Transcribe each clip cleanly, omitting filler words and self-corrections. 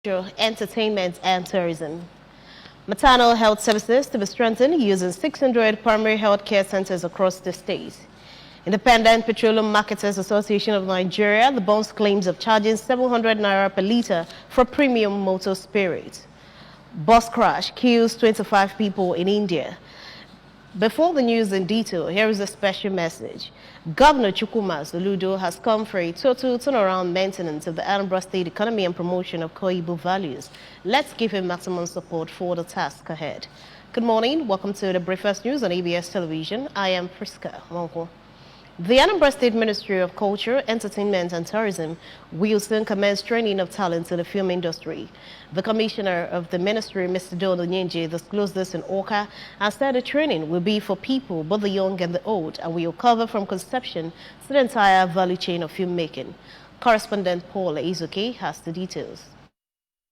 Entertainment and tourism. Maternal health services to be strengthened using 600 primary health care centers across the state. Independent Petroleum Marketers Association of Nigeria, the bonds claims of charging 700 naira per litre for premium motor spirit. Bus crash kills 25 people in India. Before the news in detail, here is a special message. Governor Chukwuma Soludo has come for a total turnaround maintenance of the Anambra State economy and promotion of Koibu values. Let's give him maximum support for the task ahead. Good morning. Welcome to the Breakfast News on ABS Television. I am Friska Monko. The Anambra State Ministry of Culture, Entertainment and Tourism will soon commence training of talent in the film industry. The commissioner of the ministry, Mr. Dodo Nyenje, disclosed this in Oka and said the training will be for people, both the young and the old, and will cover from conception to the entire value chain of filmmaking. Correspondent Paul Izuke has the details.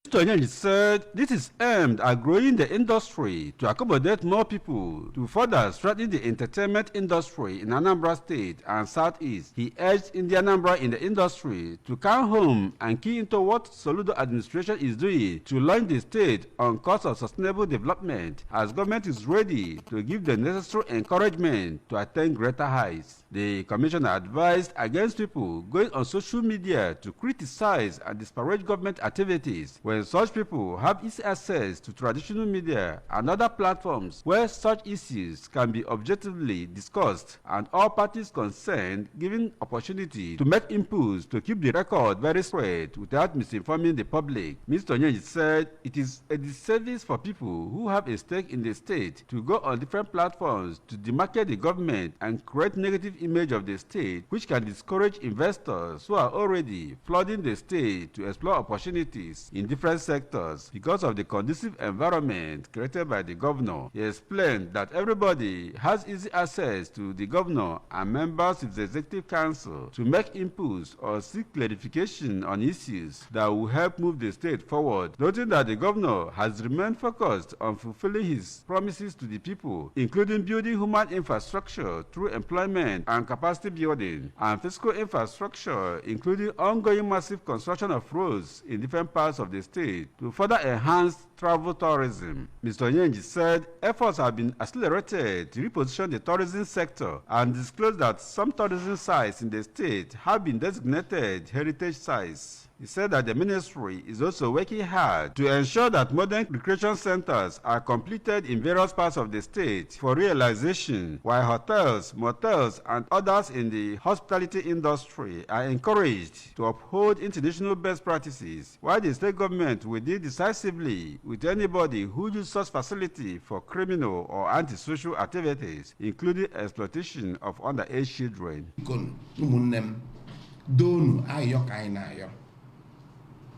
Mr. Onyeji said this is aimed at growing the industry to accommodate more people to further strengthen the entertainment industry in Anambra State and Southeast. He urged Indian Anambra in the industry to come home and key into what Soludo administration is doing to launch the state on course of sustainable development, as government is ready to give the necessary encouragement to attain greater heights. The commissioner advised against people going on social media to criticize and disparage government activities when such people have easy access to traditional media and other platforms where such issues can be objectively discussed, and all parties concerned given opportunity to make inputs to keep the record very straight without misinforming the public. Mr. Onyeji said it is a disservice for people who have a stake in the state to go on different platforms to demarcate the government and create negative image of the state, which can discourage investors who are already flooding the state to explore opportunities in different sectors because of the conducive environment created by the governor. He explained that everybody has easy access to the governor and members of the executive council to make inputs or seek clarification on issues that will help move the state forward, noting that the governor has remained focused on fulfilling his promises to the people, including building human infrastructure through employment and capacity building, and physical infrastructure, including ongoing massive construction of roads in different parts of the state to further enhance travel tourism. Mr. Nyenji said efforts have been accelerated to reposition the tourism sector and disclosed that some tourism sites in the state have been designated heritage sites. He said that the ministry is also working hard to ensure that modern recreation centers are completed in various parts of the state for realization, while hotels, motels, and others in the hospitality industry are encouraged to uphold international best practices, while the state government will deal decisively with anybody who uses such facility for criminal or antisocial activities, including exploitation of underage children.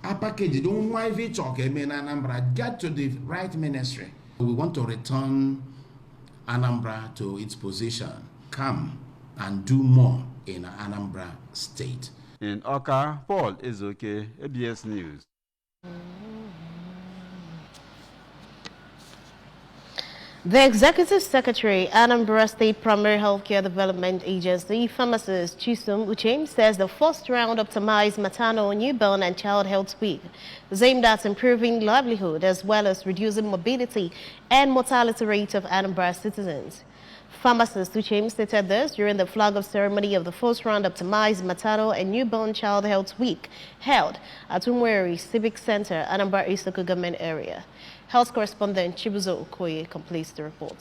Our package don't want to talk in Anambra, get to the right ministry. We want to return Anambra to its position, come and do more in Anambra State. In Oka, Paul Izuke, ABS News. The Executive Secretary, Anambra State Primary Healthcare Development Agency, pharmacist Chisum Uchem, says the first round optimized maternal, newborn and child health week is aimed at improving livelihood as well as reducing morbidity and mortality rate of Anambra citizens. Pharmacist Uchem stated this during the flag-off ceremony of the first round optimized maternal and newborn child health week held at Umweri Civic Center, Anambra Isoko government area. Health correspondent Chibuzo Okoye completes the report.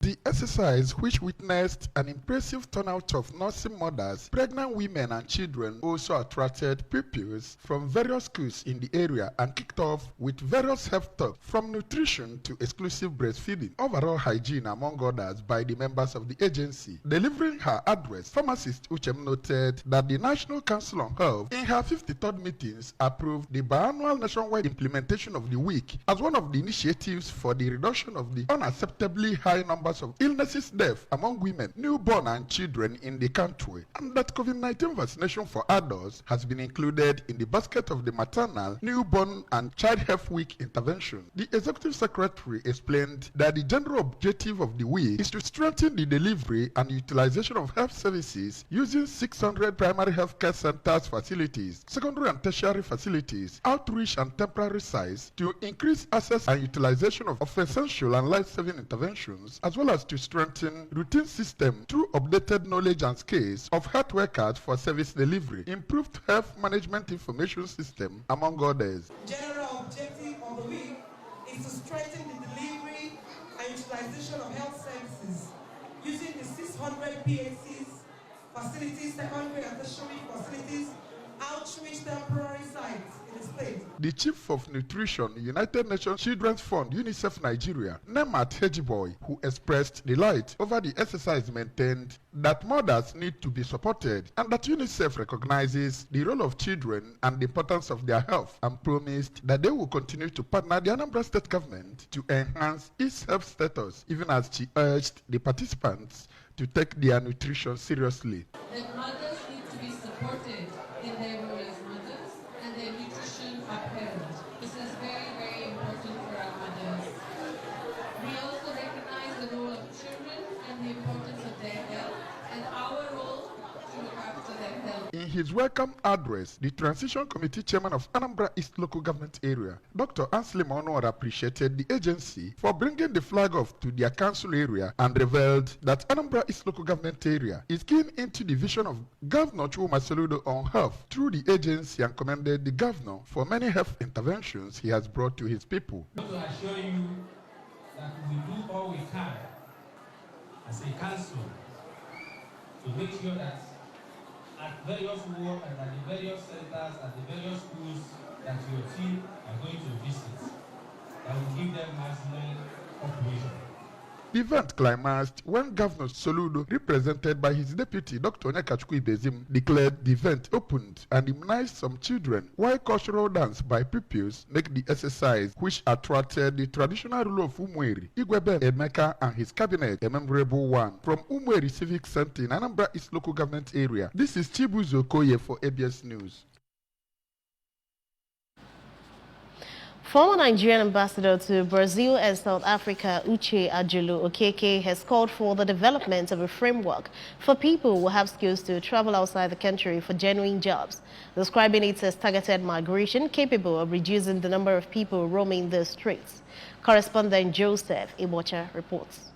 The exercise, which witnessed an impressive turnout of nursing mothers, pregnant women and children, also attracted pupils from various schools in the area and kicked off with various health talks from nutrition to exclusive breastfeeding, overall hygiene among others by the members of the agency. Delivering her address, pharmacist Uchem noted that the National Council on Health in her 53rd meetings approved the biannual nationwide implementation of the week as one of the initiatives for the reduction of the unacceptably high numbers numbers of illnesses death among women, newborn and children in the country, and that COVID-19 vaccination for adults has been included in the basket of the maternal, newborn and child health week intervention. The executive secretary explained that the general objective of the week is to strengthen the delivery and utilization of health services using 600 primary health care centers facilities, secondary and tertiary facilities, outreach and temporary sites to increase access and utilization of essential and life-saving interventions, as well as to strengthen routine system through updated knowledge and skills of health workers for service delivery, improved health management information system, among others. General objective of the week is to strengthen the delivery and utilization of health services using the 600 PHCs, facilities, secondary and tertiary facilities, outreach temporary sites in the state. The Chief of Nutrition, United Nations Children's Fund, UNICEF Nigeria, Nemat Hejiboy, who expressed delight over the exercise, maintained that mothers need to be supported and that UNICEF recognizes the role of children and the importance of their health, and promised that they will continue to partner the Anambra State government to enhance its health status, even as she urged the participants to take their nutrition seriously. That mothers need to be supported in their role as mothers and their nutrition upheld. This is very, very important for our mothers. We also recognize the role of children and the importance of their health and our role to look after their health. In his welcome address, the Transition Committee Chairman of Anambra East Local Government Area, Dr. Ansley Monor, appreciated the agency for bringing the flag off to their council area and revealed that Anambra East Local Government Area is keen into the vision of Governor Chukwuma Soludo on health through the agency, and commended the governor for many health interventions he has brought to his people. I want to assure you that we do all we can as a council to make sure that at various wards and at the various centers, at the various schools that your team are going to visit, that will give them maximum operation. The event climaxed when Governor Soludo, represented by his deputy Dr. Onyekachukwu Ibezim, declared the event opened and immunized some children, while cultural dance by pupils make the exercise, which attracted the traditional ruler of Umueri, Igwebe Emeka, and his cabinet, a memorable one. From Umueri Civic Center in Anambra East Local Government Area, this is Chibuzo Okoye for ABS News. Former Nigerian ambassador to Brazil and South Africa, Uche Ajulu Okeke, has called for the development of a framework for people who have skills to travel outside the country for genuine jobs, describing it as targeted migration capable of reducing the number of people roaming the streets. Correspondent Joseph Ibocha reports.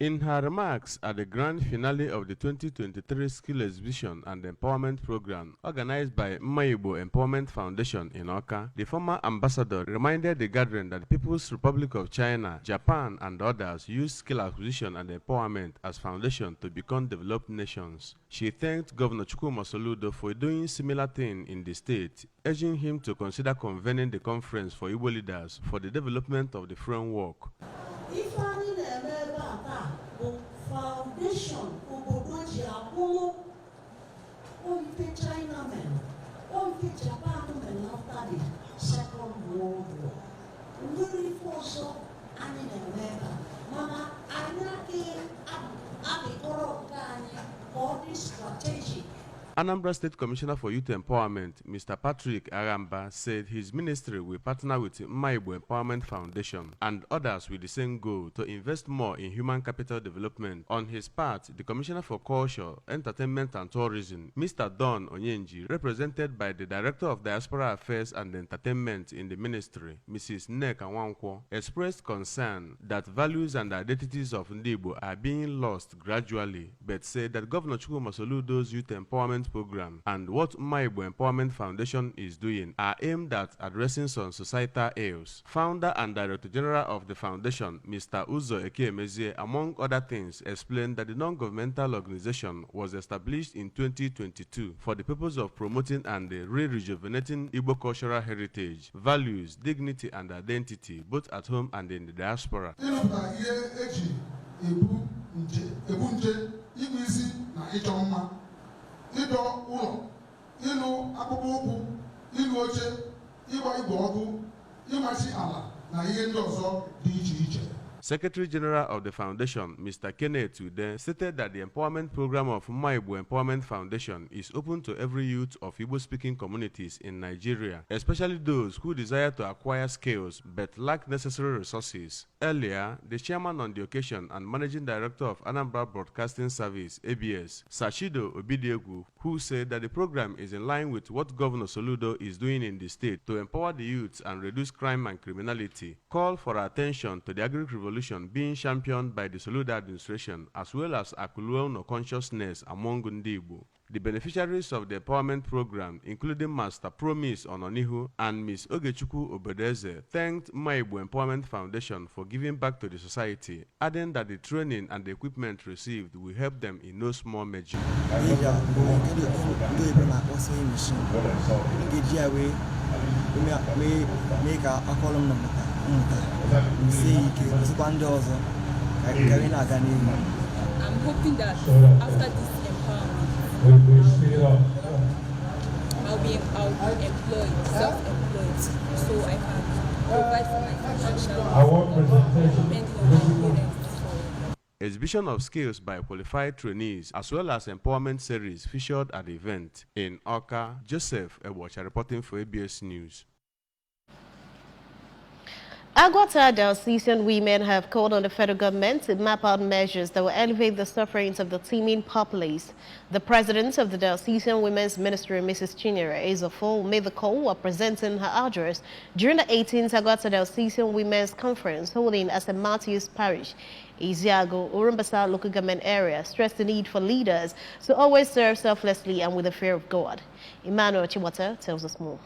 In her remarks at the grand finale of the 2023 Skill Exhibition and Empowerment Program organized by Mmaibo Empowerment Foundation in Oka, the former ambassador reminded the gathering that the People's Republic of China, Japan, and others use skill acquisition and empowerment as foundation to become developed nations. She thanked Governor Chukwuma Soludo for doing similar thing in the state, urging him to consider convening the conference for Igbo leaders for the development of the framework. Foundation obodo Japan, China men, Japan men after the Second World War. Very force and in America. Mama, I'm not all this strategy. Anambra State Commissioner for Youth Empowerment, Mr. Patrick Aramba, said his ministry will partner with Mmaibo Empowerment Foundation and others with the same goal to invest more in human capital development. On his part, the Commissioner for Culture, Entertainment and Tourism, Mr. Don Onyenji, represented by the Director of Diaspora Affairs and Entertainment in the ministry, Mrs. Nneka Nwankwo, expressed concern that values and identities of Ndibo are being lost gradually, but said that Governor Chukwuma Soludo's Youth Empowerment Program and what Mmaibo Empowerment Foundation is doing are aimed at addressing some societal ills. Founder and Director General of the foundation, Mr. Uzo Ekemezie, among other things, explained that the non-governmental organization was established in 2022 for the purpose of promoting and re-rejuvenating Igbo cultural heritage, values, dignity, and identity, both at home and in the diaspora. Ịdọ ụlọ, ịlụ akpụkpọ ụkwụ, ịlụ oche, ịgba igwe ọkụ, ịmachi ala na ihe ndị ọzọ dị iche iche. Secretary General of the foundation, Mr. Kenneth Ude, stated that the empowerment program of Maibu Empowerment Foundation is open to every youth of Igbo-speaking communities in Nigeria, especially those who desire to acquire skills but lack necessary resources. Earlier, the chairman on the occasion and managing director of Anambra Broadcasting Service, ABS, Sachido Obidiegu, who said that the program is in line with what Governor Soludo is doing in the state to empower the youths and reduce crime and criminality, called for attention to the agri-revolution being championed by the Soludo administration as well as Akuluono consciousness among Ndibo. The beneficiaries of the empowerment program, including Master Promise Ononihu and Ms. Ogechukwu Obedeze, thanked Maibu Empowerment Foundation for giving back to the society, adding that the training and the equipment received will help them in no small measure. I'm hoping that after this empowerment, I'll be employed, self-employed, so I can provide for my financial depending on my parents. Exhibition of skills by qualified trainees as well as empowerment series featured at the event. In Oka, Joseph Ebocha reporting for ABS News. Agwata diocesan women have called on the federal government to map out measures that will elevate the sufferings of the teeming populace. The president of the Diocesan Women's Ministry, Mrs. Chinyere Ezofo, made the call while presenting her address during the 18th Agwata Diocesan Women's Conference holding at St. Matthew's Parish, Iziago, Urumbasa local government area, stressed the need for leaders to always serve selflessly and with the fear of God. Emmanuel Chiwata tells us more.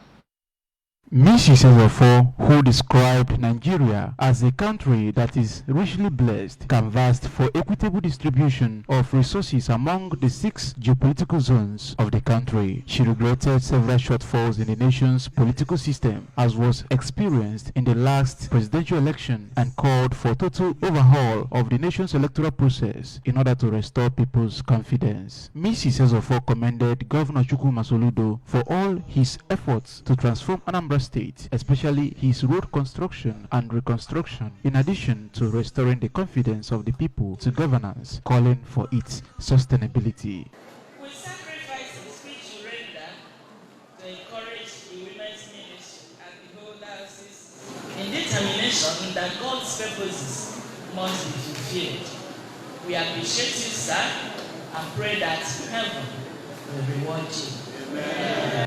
Mrs. Ezofo, who described Nigeria as a country that is richly blessed, canvassed for equitable distribution of resources among the 6 geopolitical zones of the country. She regretted several shortfalls in the nation's political system, as was experienced in the last presidential election, and called for total overhaul of the nation's electoral process in order to restore people's confidence. Mrs. Ezofo commended Governor Chukwuma Soludo for all his efforts to transform Anambra State, especially his road construction and reconstruction, in addition to restoring the confidence of the people to governance, calling for its sustainability. We sacrifice the speech you render to encourage the women's ministry and the whole diocese in determination that God's purposes must be fulfilled. We appreciate you, sir, and pray that heaven will reward you.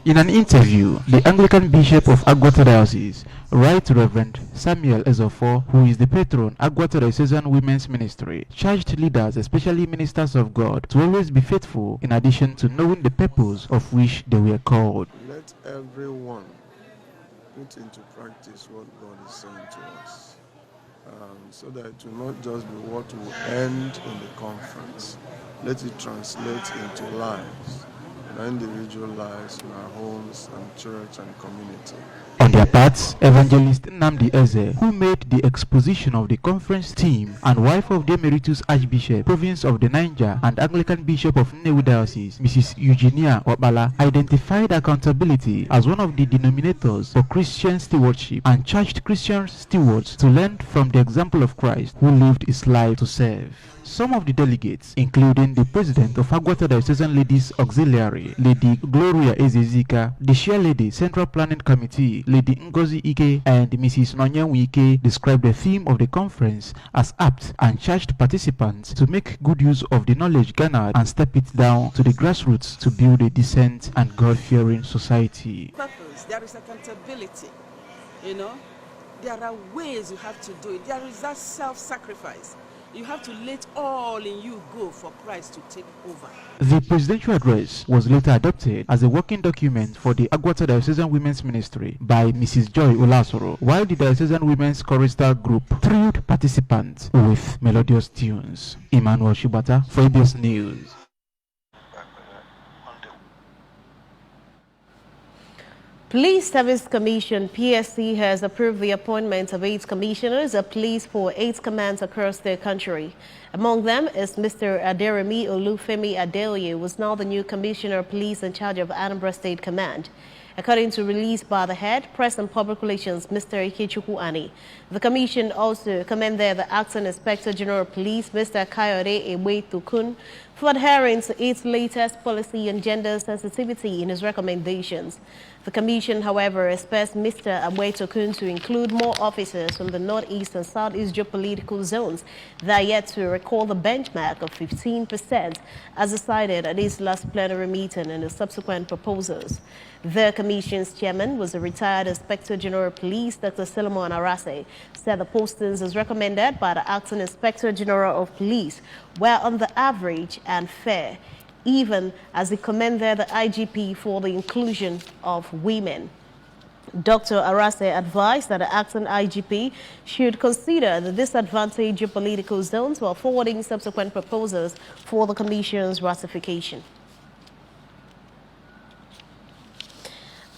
In an interview, the Anglican Bishop of Agwata Diocese, Right Reverend Samuel Ezofo, who is the patron Agwata Diocesan Women's Ministry, charged leaders, especially ministers of God, to always be faithful in addition to knowing the purpose of which they were called. Let everyone put into practice what God is saying to us, so that it will not just be what will end in the conference. Let it translate into lives. Our individual lives, in our homes and church and community. On their parts, Evangelist Nnamdi Eze, who made the exposition of the conference theme and wife of the Emeritus Archbishop, Province of the Niger and Anglican Bishop of Nnewi Diocese, Mrs. Eugenia Okpala, identified accountability as one of the denominators for Christian stewardship and charged Christian stewards to learn from the example of Christ, who lived his life to serve. Some of the delegates, including the president of Agwata Diocesan Ladies Auxiliary, Lady Gloria Ezezika, the Chair Lady Central Planning Committee, Lady Ngozi Ike, and Mrs. Nonyenwu Ike, described the theme of the conference as apt and charged participants to make good use of the knowledge garnered and step it down to the grassroots to build a decent and God-fearing society. Purpose, there is accountability, there are ways you have to do it. There is that self-sacrifice. You have to let all in you go for Christ to take over. The presidential address was later adopted as a working document for the Agwata Diocesan Women's Ministry by Mrs. Joy Olasoro, while the Diocesan Women's Chorister Group thrilled participants with melodious tunes. Emmanuel Shibata for ABS News. Police Service Commission PSC has approved the appointment of 8 commissioners of police for 8 commands across the country. Among them is Mr. Aderemi Olufemi Adeoye, who is now the new commissioner of police in charge of Anambra State Command. according to release by the head, Press and Public Relations, Mr. Ikechukwu Ani. The commission also commended the Acting Inspector General of Police, Mr. Kayode Ewe-Tokun, for adhering to its latest policy on gender sensitivity in his recommendations. The commission, however, expects Mr. Ewe-Tokun to include more officers from the northeast and southeast geopolitical zones that are yet to recall the benchmark of 15% as decided at its last plenary meeting and the subsequent proposals. The commission's chairman was a retired Inspector General of Police, Dr. Solomon Arase, said the postings as recommended by the Acting Inspector General of Police were on the average and fair, even as he commended the IGP for the inclusion of women. Dr. Arase advised that the acting IGP should consider the disadvantaged geopolitical zones while forwarding subsequent proposals for the Commission's ratification.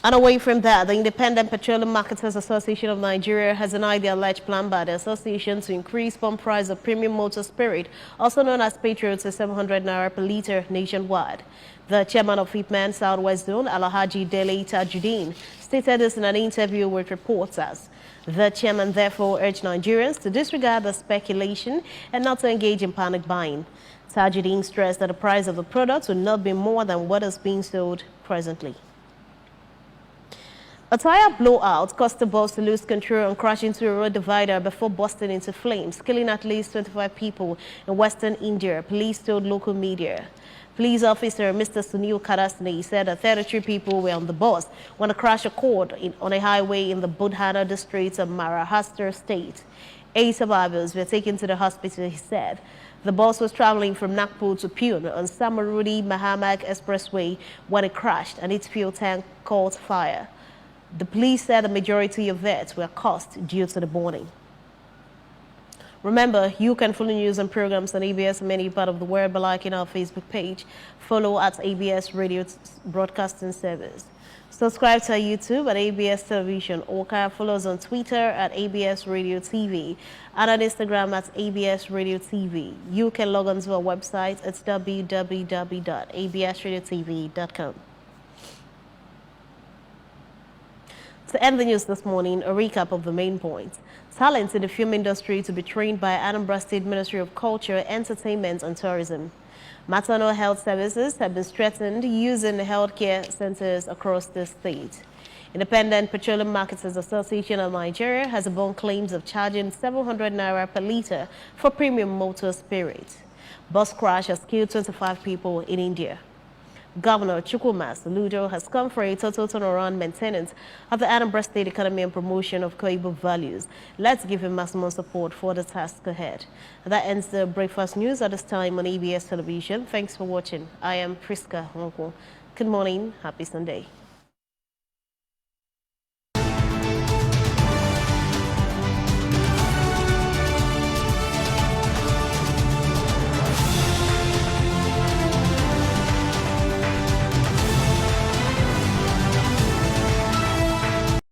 And away from that, the Independent Petroleum Marketers Association of Nigeria has denied the alleged plan by the association to increase pump price of premium motor spirit, also known as petrol, to 700 naira per litre nationwide. The chairman of Ipman Southwest Zone, Alhaji Dele Tajuddin, stated this in an interview with reporters. The chairman therefore urged Nigerians to disregard the speculation and not to engage in panic buying. Tajuddin stressed that the price of the products would not be more than what is being sold presently. A tire blowout caused the bus to lose control and crash into a road divider before bursting into flames, killing at least 25 people in western India, police told local media. Police officer Mr. Sunil Kadasni said that 33 people were on the bus when the crash occurred on a highway in the Budhana district of Maharashtra state. 8 survivors were taken to the hospital, he said. The bus was traveling from Nagpur to Pune on Samarudi Mahamag Expressway when it crashed and its fuel tank caught fire. The police said the majority of deaths were caused due to the burning. Remember, you can follow news and programs on ABS in any part of the world by liking our Facebook page. Follow at ABS Radio Broadcasting Service. Subscribe to our YouTube at ABS Television, or follow us on Twitter at ABS Radio TV and on Instagram at ABS Radio TV. You can log on to our website at www.absradiotv.com. To end the news this morning, a recap of the main points. Talent in the film industry to be trained by Anambra State Ministry of Culture, Entertainment and Tourism. Maternal health services have been strengthened using the healthcare centers across the state. Independent Petroleum Marketers Association of Nigeria has abandoned claims of charging 700 naira per litre for premium motor spirit. Bus crash has killed 25 people in India. Governor Chukwuma Soludo has come for a total turnaround maintenance of the Anambra State economy and promotion of Koibo values. Let's give him maximum support for the task ahead. And that ends the breakfast news at this time on ABS Television. Thanks for watching. I am Priska Honko. Good morning. Happy Sunday.